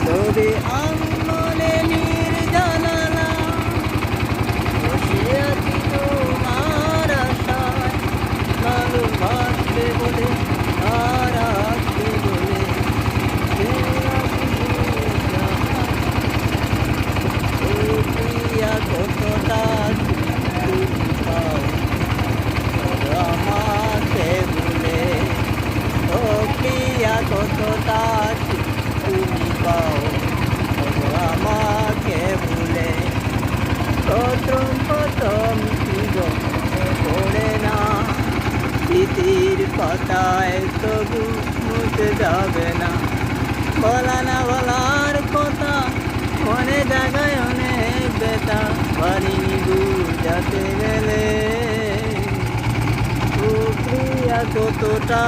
তবে আনমনে নির্জানালা বসে আছি তোমার আশায়, ভালোবাসবে বলে আর আসবে বলে প্রিয়া কতটা তুমি পাও আমাকে ভুলে, ও প্রিয়া কতটা তুমি পাও আমাকে ভুলে। প্রথম প্রথম পড়ে না স্মৃতির পাতায়, তবু মুছে যাবে না বলা না বলার কথা, মনে জায়গায় অনেক ব্যথা পারিনি বুঝাতে গেলে। ও প্রিয়া কতটা